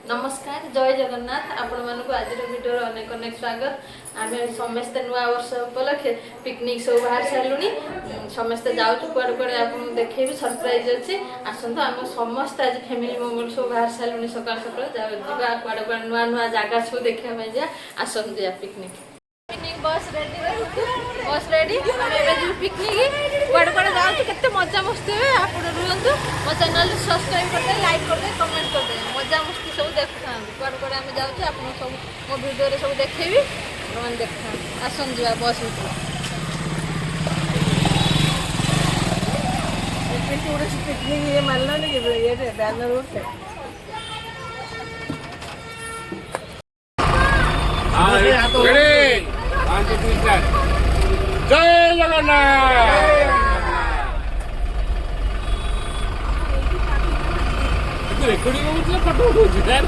नमस्कार जय जगन्नाथ आपण मानक आज भिडियो अनेक अनेक स्वागत। आम समस्ते नुआ वर्ष उपलक्षे पिकनिक सब बाहर सारूनी समस्ते जाऊँ कुआड़े कुआड़े आपको देखे सरप्राइज अच्छी आसतु आम समस्त आज फैमिली मेम्बर सब बाहर सारूनी सकाल सकाल जा कुआड़े कुआड़े नुआ नुआ जगह सब देखा जा आसतु जा पिकनिक पिकनिक बस रेडी पिकनिक कुआड़े कुआड़े जाऊँ के मजा मस्ती हुए आप रुहतु मो चैनल सब्सक्राइब करदे लाइक करदे कमेंट करदे मजा मस्ती सब देखा कुआड़े कुआड़े आम जाऊँ आप सब मो भिडियो सब देखेबी मैंने देखा आसन जा बस पिकनिक ये मानना नहीं ये बैनर उठे जय जगन्नाथ रेकर्डिंग होउछ फोटो उठौछ सकाल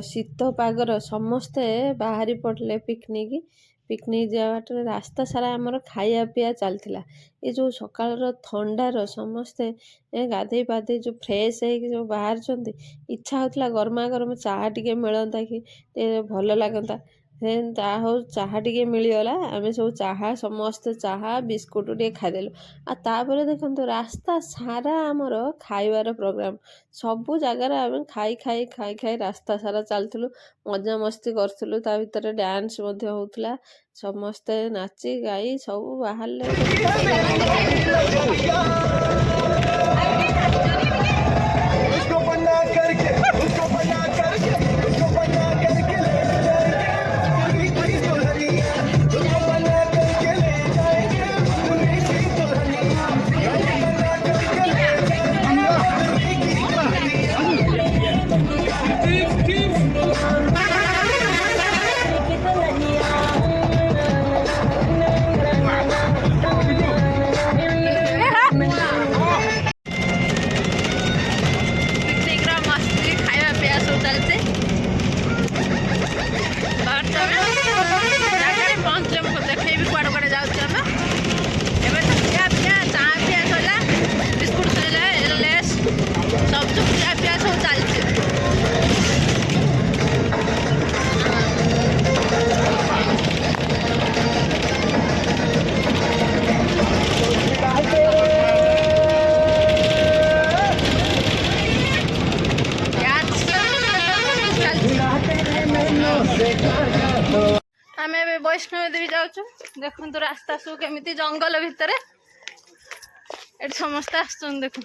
शीत पागर समस्ते बाहरी पड़े पिकनिक पिकनिक जावाटे रास्ता सारा आमर खाया पिया चलता ये जो सकाल थंडार समस्ते गाधे पाधे जो फ्रेश है जो बाहर इच्छा होता गरमा गरम चाह टे मिलता कि भल लगता हो चाह टे मिलगला आम सब चाह समस्ते चाह बिस्कुट टे खादेलु आपर देखो रास्ता सारा आमर खाइबार प्रोग्राम सबू जगार आम खाई खाई खाई खाई रास्ता सारा चलूँ मजा मस्ती करूँ ता भर डांस होता समस्ते नाची गाई सब बाहर आम वैष्णव देवी जाऊँ देखु रास्ता सब केमी जंगल भितर एठी समस्त आसुचन देखो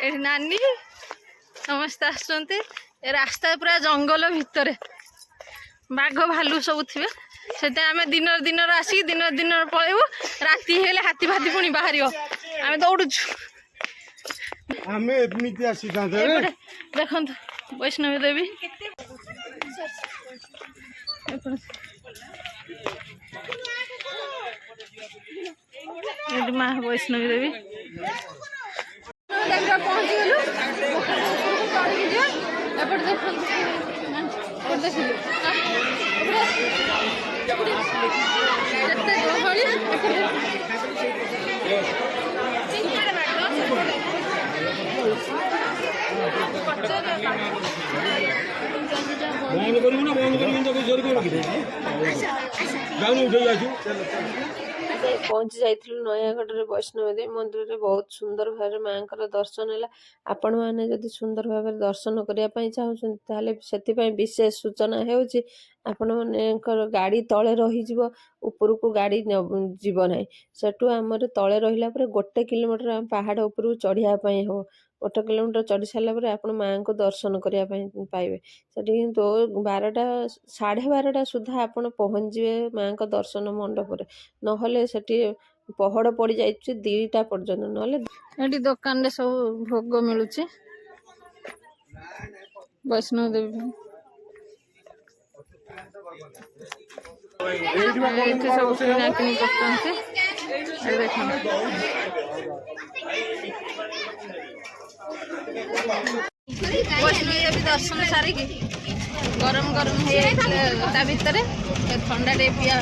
एठी नानी समस्त आसुचंती ए रास्ता पूरा जंगल भितर बाघ भालू सब थे से आम दिन दिन आसिक दिन दिन पलैबू राति हेले हाथी फाती पुणी बाहर आम दौड़ुचु देखो वैष्णवी देवी माँ वैष्णवी देवी पहुँची गलु पहुँची जाइलु नयागढ़ वैष्णवी देवी मंदिर में बहुत सुंदर भाव माँ दर्शन है। आपण मैंने जदि सुंदर भाव दर्शन करने चाहते विशेष सूचना होउछि आपण मानकर गाड़ी तले रही उपरको गाड़ी जीव ना सेठू आम तले रहा गोटे किलोमीटर आम पहाड़ उपरको चढ़ापी हो 1 किलोमीटर चढ़ी सारापर आप माँ को दर्शन करने पाइबे सेठी तो 12टा 12:30 सुधा आप पहुँचे माँ को दर्शन मंडप नहले सेठी पहड़ पड़ जाए 2टा पर्यंत ना दुकान रे सब भोग मिलूँ वैष्णव देवी सब किनाकिनी वैष्णवी देवी दर्शन सारिकी गरम गरम है भितर ठंडा टे पिया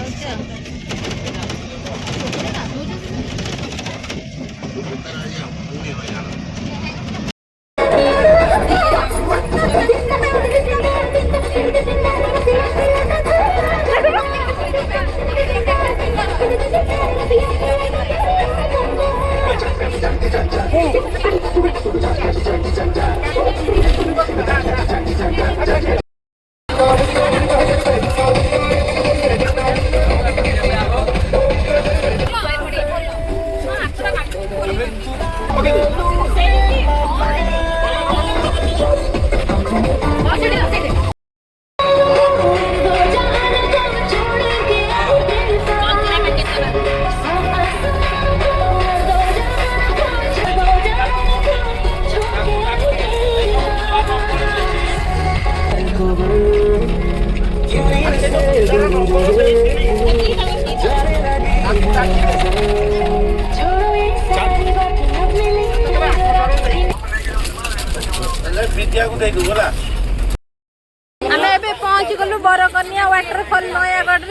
पहुँची गलु बरकनिया वाटरफॉल नयागढ़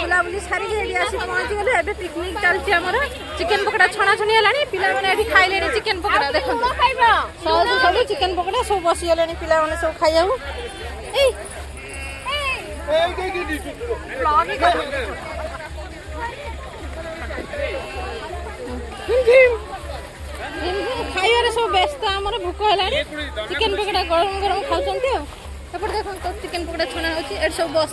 बुलाबुली सारी पहुँची गलु एबे पिकनिक चलती आमर चिकेन पकड़ा छणा छुणी है पिला माने खाइले चिकेन पकड़ा देखो सब चिकेन पकड़ा सब बसी गले पिला माने सब खाइया खाइबार सब व्यस्त आमर भोक है चिकेन पकड़ा गरम गरम खाऊँ देखो तो चिकेन पकड़ा छणा हो सब बस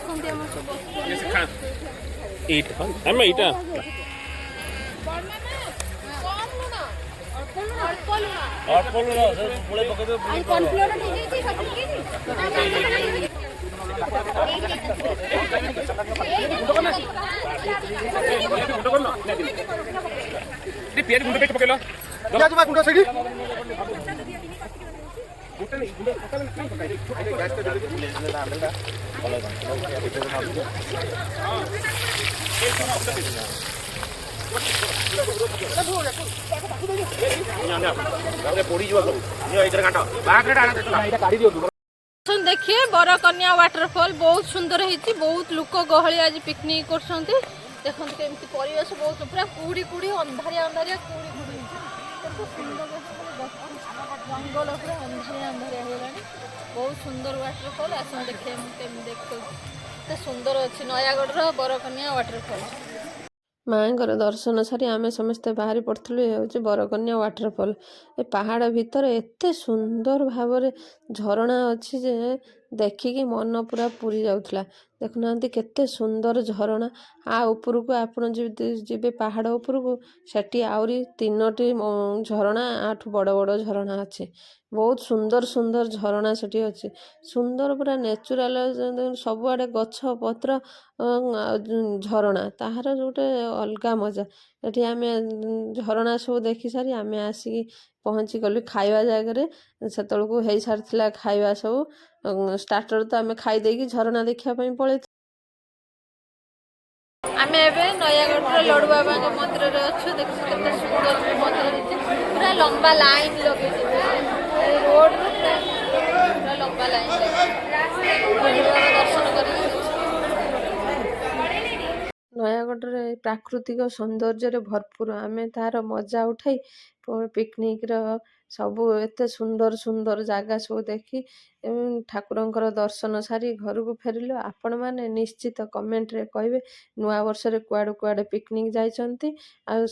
देखिए बरकन्या वाटरफॉल बहुत सुंदर है बहुत लोक गहली आज पिकनिक कर देखो केमती परिवेश बहुत पूरा कुड़ी कुड़ी अंधारिया अंधारिया कुड़ी कुड़ी जंगल पूरा अंधारिया अंधारिया होगा बहुत सुंदर वाटरफॉल आस देखे देख सुंदर अच्छी नयागढ़ बरकन्या वाटरफॉल माँ दर्शन सारी आम समस्ते बाहरी पड़ू ये हूँ बरकन्या वाटरफॉल ए पहाड़ भितर एत सुंदर भाव झरणा अच्छी जे देखिकी मन पूरा पूरी जाऊला ଦେଖୁନାହାନ୍ତି କେତେ ସୁନ୍ଦର ଝରଣା। ଉପରକୁ ଆପଣ ଯଦି ଯିବେ ପାହାଡ଼ ଉପରକୁ, ସେଠି ଆହୁରି 3ଟି ଝରଣା, ଆଠୁ ବଡ଼ ବଡ଼ ଝରଣା ଅଛି। ବହୁତ ସୁନ୍ଦର ସୁନ୍ଦର ଝରଣା ସେଠି ଅଛି। ସୁନ୍ଦର ପୁରା ନେଚୁରାଲ, ସବୁଆଡ଼େ ଗଛ ପତ୍ର, ଝରଣା, ତାହାର ଗୋଟେ ଅଲଗା ମଜା। ଏଠି ଆମେ ଝରଣା ସବୁ ଦେଖି ସାରି ଆମେ ଆସିକି ପହଞ୍ଚିଗଲୁ ଖାଇବା ଜାଗାରେ। ସେତେବେଳକୁ ହେଇସାରିଥିଲା ଖାଇବା ସବୁ। ଷ୍ଟାର୍ଟର ତ ଆମେ ଖାଇ ଦେଇକି ଝରଣା ଦେଖିବା ପାଇଁ ପଳେଇଥିଲୁ। ଆମେ ଏବେ ନୟାଗଡ଼ର ଲଡ଼ୁବାବାଙ୍କ ମନ୍ଦିରରେ ଅଛୁ। ଦେଖୁଛୁ କେତେ ସୁନ୍ଦର ମନ୍ଦିର ହେଇଛି। ପୁରା ଲମ୍ବା ଲାଇନ୍ ଲଗେଇଛି ରୋଡ଼ରୁ, ପୁରା ଲମ୍ବା ଲାଇନ୍ ଲଗେଇଛି ଦର୍ଶନ କରିକି। ନୟାଗଡ଼ରେ ପ୍ରାକୃତିକ ସୌନ୍ଦର୍ଯ୍ୟରେ ଭରପୁର। ଆମେ ତାର ମଜା ଉଠାଇ ପିକନିକର ସବୁ ଏତେ ସୁନ୍ଦର ସୁନ୍ଦର ଜାଗା ସବୁ ଦେଖି ଠାକୁରଙ୍କର ଦର୍ଶନ ସାରି ଘରକୁ ଫେରିଲୁ। ଆପଣମାନେ ନିଶ୍ଚିତ କମେଣ୍ଟରେ କହିବେ ନୂଆ ବର୍ଷରେ କୁଆଡ଼େ କୁଆଡ଼େ ପିକନିକ ଯାଇଛନ୍ତି। ଆଉ